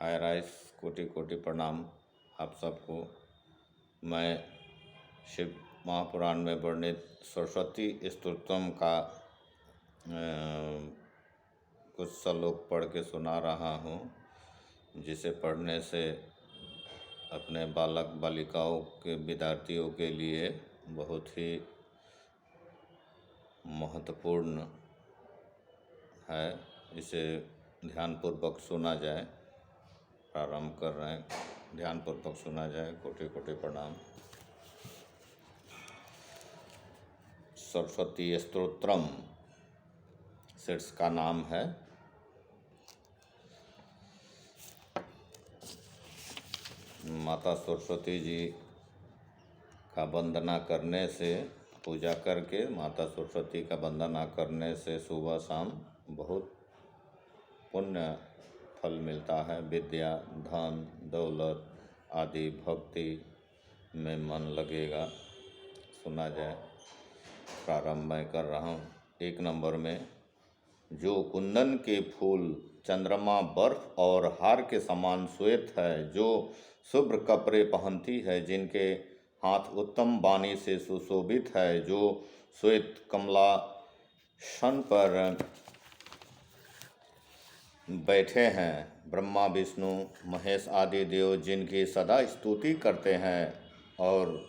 हाय rice, कोटि कोटि प्रणाम आप सबको। मैं शिव महापुराण में वर्णित सरस्वती स्तोत्रम का कुछ श्लोक पढ़ के सुना रहा हूँ, जिसे पढ़ने से अपने बालक बालिकाओं के विद्यार्थियों के लिए बहुत ही महत्वपूर्ण है। इसे ध्यानपूर्वक सुना जाए। प्रारंभ कर रहे हैं, ध्यानपूर्वक सुना जाए। कोटि कोटि प्रणाम। सरस्वती स्तोत्रम शीर्ष का नाम है। माता सरस्वती जी का वंदना करने से, पूजा करके माता सरस्वती का वंदना करने से सुबह शाम बहुत पुण्य फल मिलता है। विद्या, धन, दौलत आदि भक्ति में मन लगेगा। सुना जाए। प्रारंभ मैं कर रहा हूँ। 1 नंबर में, जो कुंदन के फूल चंद्रमा, बर्फ और हार के समान श्वेत है, जो शुभ्र कपड़े पहनती है, जिनके हाथ उत्तम वाणी से सुशोभित है, जो श्वेत कमलासन पर बैठे हैं, ब्रह्मा विष्णु महेश आदि देव जिनकी सदा स्तुति करते हैं, और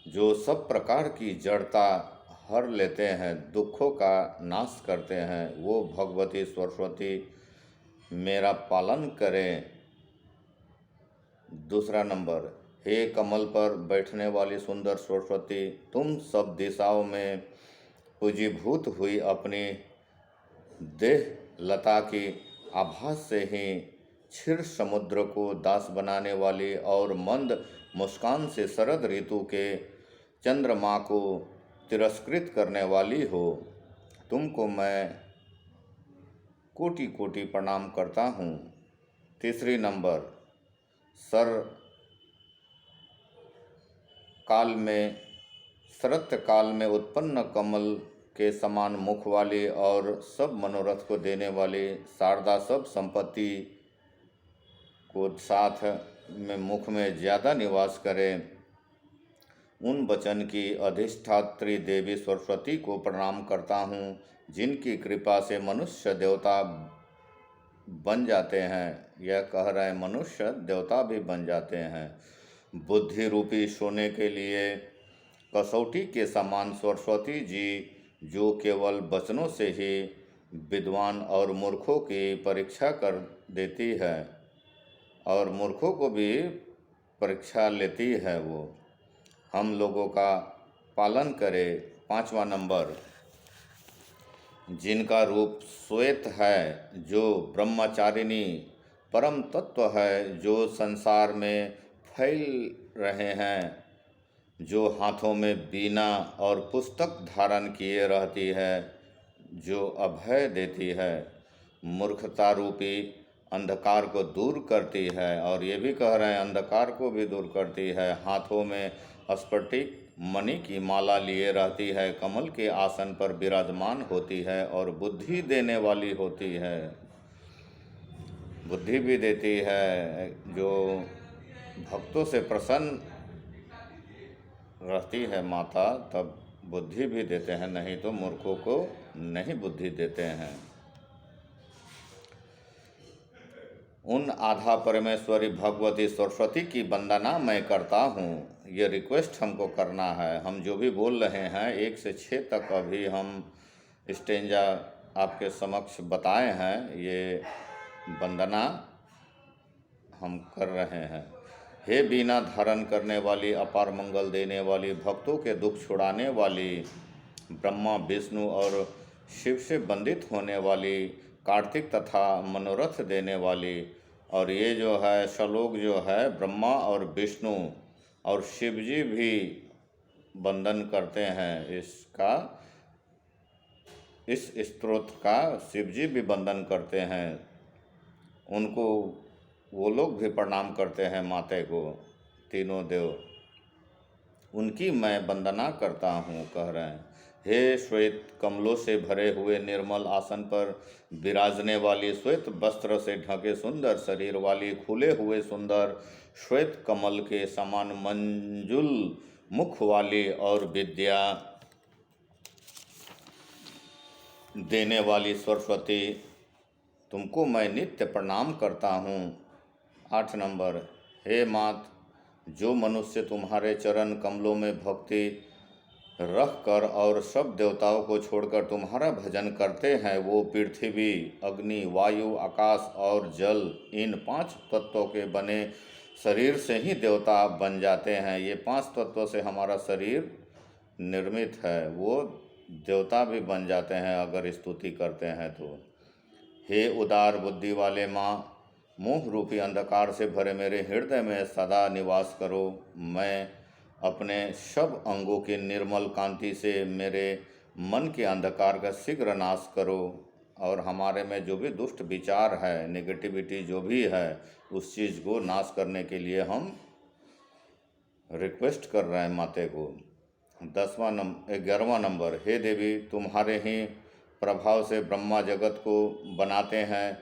जो सब प्रकार की जड़ता हर लेते हैं, दुखों का नाश करते हैं, वो भगवती सरस्वती मेरा पालन करें। 2 नंबर, हे कमल पर बैठने वाली सुंदर सरस्वती, तुम सब दिशाओं में पूजीभूत हुई अपनी देह लता की आभास से ही क्षीर समुद्र को दास बनाने वाली और मंद मुस्कान से शरद ऋतु के चंद्रमा को तिरस्कृत करने वाली हो, तुमको मैं कोटि कोटि प्रणाम करता हूँ। 3 नंबर, शरत काल में उत्पन्न कमल के समान मुख वाली और सब मनोरथ को देने वाली शारदा सब संपत्ति को साथ में मुख में ज़्यादा निवास करे, उन वचन की अधिष्ठात्री देवी सरस्वती को प्रणाम करता हूँ, जिनकी कृपा से मनुष्य देवता बन जाते हैं। यह कह रहे हैं मनुष्य देवता भी बन जाते हैं। बुद्धि रूपी सोने के लिए कसौटी के समान सरस्वती जी, जो केवल वचनों से ही विद्वान और मूर्खों की परीक्षा कर देती है, और मूर्खों को भी परीक्षा लेती है, वो हम लोगों का पालन करे। 5वां नंबर, जिनका रूप श्वेत है, जो ब्रह्मचारिणी परम तत्व है, जो संसार में फैल रहे हैं, जो हाथों में बीना और पुस्तक धारण किए रहती है, जो अभय देती है, मूर्खता रूपी अंधकार को दूर करती है, और ये भी कह रहे हैं अंधकार को भी दूर करती है, हाथों में स्फटिक मणि की माला लिए रहती है, कमल के आसन पर विराजमान होती है, और बुद्धि देने वाली होती है। बुद्धि भी देती है, जो भक्तों से प्रसन्न रहती है माता, तब बुद्धि भी देते हैं, नहीं तो मूर्खों को नहीं बुद्धि देते हैं। उन आधा परमेश्वरी भगवती सरस्वती की वंदना मैं करता हूँ। ये रिक्वेस्ट हमको करना है। हम जो भी बोल रहे हैं 1 से 6 तक अभी हम स्टेंजा आपके समक्ष बताए हैं, ये वंदना हम कर रहे हैं। हे बीना धारण करने वाली, अपार मंगल देने वाली, भक्तों के दुख छुड़ाने वाली, ब्रह्मा विष्णु और शिव से वंदित होने वाली, कार्तिक तथा मनोरथ देने वाली, और ये जो है श्लोक जो है ब्रह्मा और विष्णु और शिव जी भी वंदन करते हैं। इस स्तोत्र का शिव जी भी वंदन करते हैं, उनको वो लोग भी प्रणाम करते हैं माते को, तीनों देव, उनकी मैं वंदना करता हूँ, कह रहे हैं। हे श्वेत कमलों से भरे हुए निर्मल आसन पर विराजने वाली, श्वेत वस्त्र से ढके सुंदर शरीर वाली, खुले हुए सुंदर श्वेत कमल के समान मंजुल मुख वाली और विद्या देने वाली सरस्वती, तुमको मैं नित्य प्रणाम करता हूँ। 8 नंबर, हे मात, जो मनुष्य तुम्हारे चरण कमलों में भक्ति रख कर और सब देवताओं को छोड़कर तुम्हारा भजन करते हैं, वो पृथ्वी, अग्नि, वायु, आकाश और जल, इन 5 तत्वों के बने शरीर से ही देवता बन जाते हैं। ये 5 तत्वों से हमारा शरीर निर्मित है, वो देवता भी बन जाते हैं अगर स्तुति करते हैं तो। हे उदार बुद्धि वाले माँ, मोह रूपी अंधकार से भरे मेरे हृदय में सदा निवास करो। मैं अपने सब अंगों की निर्मल कांति से मेरे मन के अंधकार का शीघ्र नाश करो, और हमारे में जो भी दुष्ट विचार है, नेगेटिविटी जो भी है, उस चीज़ को नाश करने के लिए हम रिक्वेस्ट कर रहे हैं माते को। 11वां नंबर, हे देवी, तुम्हारे ही प्रभाव से ब्रह्मा जगत को बनाते हैं,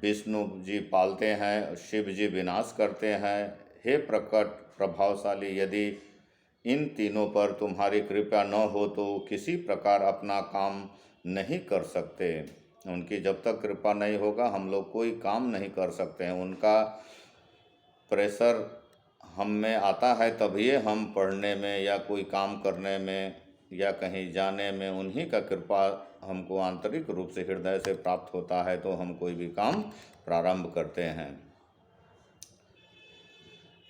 विष्णु जी पालते हैं, शिव जी विनाश करते हैं। हे प्रकट प्रभावशाली, यदि इन तीनों पर तुम्हारी कृपा न हो तो किसी प्रकार अपना काम नहीं कर सकते। उनकी जब तक कृपा नहीं होगा हम लोग कोई काम नहीं कर सकते हैं। उनका प्रेशर हम में आता है तभी हम पढ़ने में या कोई काम करने में या कहीं जाने में, उन्हीं का कृपा हमको आंतरिक रूप से हृदय से प्राप्त होता है तो हम कोई भी काम प्रारंभ करते हैं।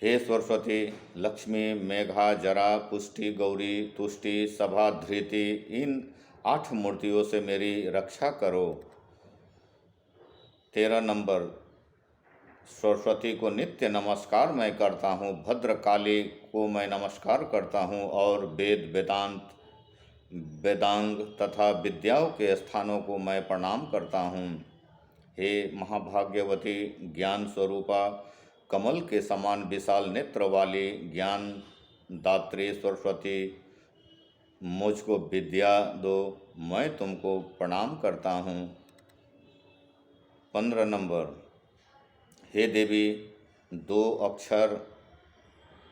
हे सरस्वती, लक्ष्मी, मेघा, जरा, पुष्टि, गौरी, तुष्टि, सभा, धृति, इन 8 मूर्तियों से मेरी रक्षा करो। 13 नंबर, सरस्वती को नित्य नमस्कार मैं करता हूँ, भद्रकाली को मैं नमस्कार करता हूँ और वेद, वेदांत, वेदांग तथा विद्याओं के स्थानों को मैं प्रणाम करता हूँ। हे महाभाग्यवती, ज्ञान स्वरूपा, कमल के समान विशाल नेत्र वाली ज्ञान दात्री सरस्वती, मुझको विद्या दो, मैं तुमको प्रणाम करता हूँ। 15 नंबर, हे देवी, 2 अक्षर,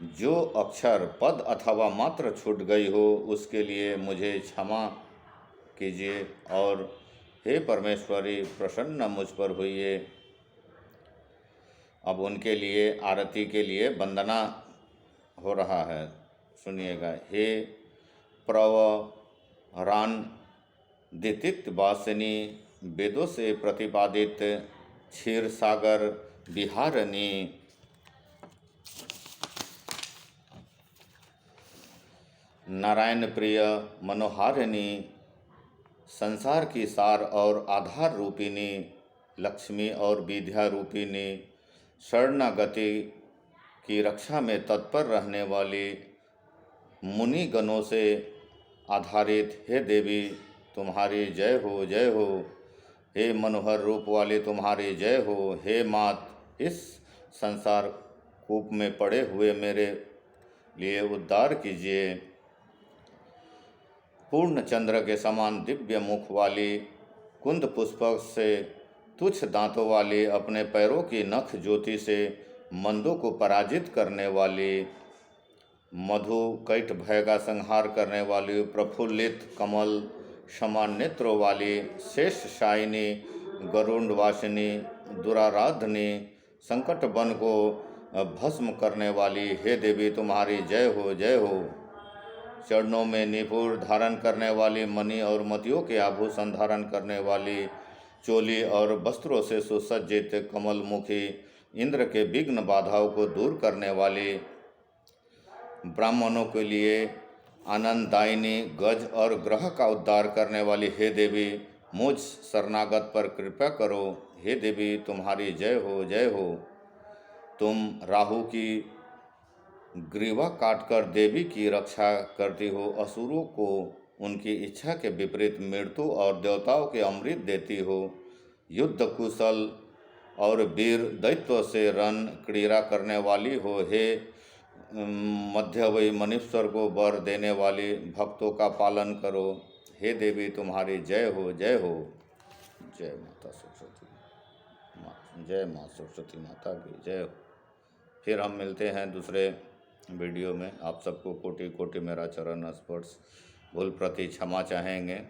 जो अक्षर पद अथवा मात्र छूट गई हो उसके लिए मुझे क्षमा कीजिए, और हे परमेश्वरी, प्रसन्न मुझ पर हुई। अब उनके लिए आरती के लिए वंदना हो रहा है, सुनिएगा। हे प्रवरान दितित वासिनी, वेदों से प्रतिपादित क्षीर सागर विहारिणी, नारायण प्रिय मनोहारिणी, संसार की सार और आधार रूपिणी, लक्ष्मी और विद्या रूपिणी, शरणागति की रक्षा में तत्पर रहने वाली, मुनि गणों से आधारित, हे देवी, तुम्हारी जय हो, जय हो। हे मनोहर रूप वाले, तुम्हारी जय हो। हे मात, इस संसार कूप में पड़े हुए मेरे लिए उद्धार कीजिए। पूर्ण चंद्र के समान दिव्य मुख वाली, कुंद पुष्प से तुच्छ दांतों वाली, अपने पैरों की नख ज्योति से मंदों को पराजित करने वाली, मधु कैट भय का संहार करने वाली, प्रफुल्लित कमल समान नेत्रों वाली, शेष शायिनी, गरुड़ वासिनी, दुराराधनी, संकट वन को भस्म करने वाली, हे देवी, तुम्हारी जय हो, जय हो। चरणों में निपुर धारण करने वाली, मणि और मोतियों के आभूषण धारण करने वाली, चोली और वस्त्रों से सुसज्जित कमल मुखी, इंद्र के विघ्न बाधाओं को दूर करने वाली, ब्राह्मणों के लिए आनंददायिनी, गज और ग्रह का उद्धार करने वाली, हे देवी, मुझ शरणागत पर कृपा करो। हे देवी, तुम्हारी जय हो, जय हो। तुम राहु की ग्रीवा काटकर देवी की रक्षा करती हो, असुरों को उनकी इच्छा के विपरीत मृत्यु और देवताओं के अमृत देती हो, युद्ध कुशल और वीर दैत्यों से रण क्रीड़ा करने वाली हो। हे मध्यवयी मनुष्यर को वर देने वाली, भक्तों का पालन करो। हे देवी तुम्हारी जय हो जय हो। जय माता सरस्वती, जय माँ सरस्वती माता की जय हो। फिर हम मिलते हैं दूसरे वीडियो में। आप सबको कोटि कोटि मेरा चरण स्पर्श, भूल प्रति क्षमा चाहेंगे।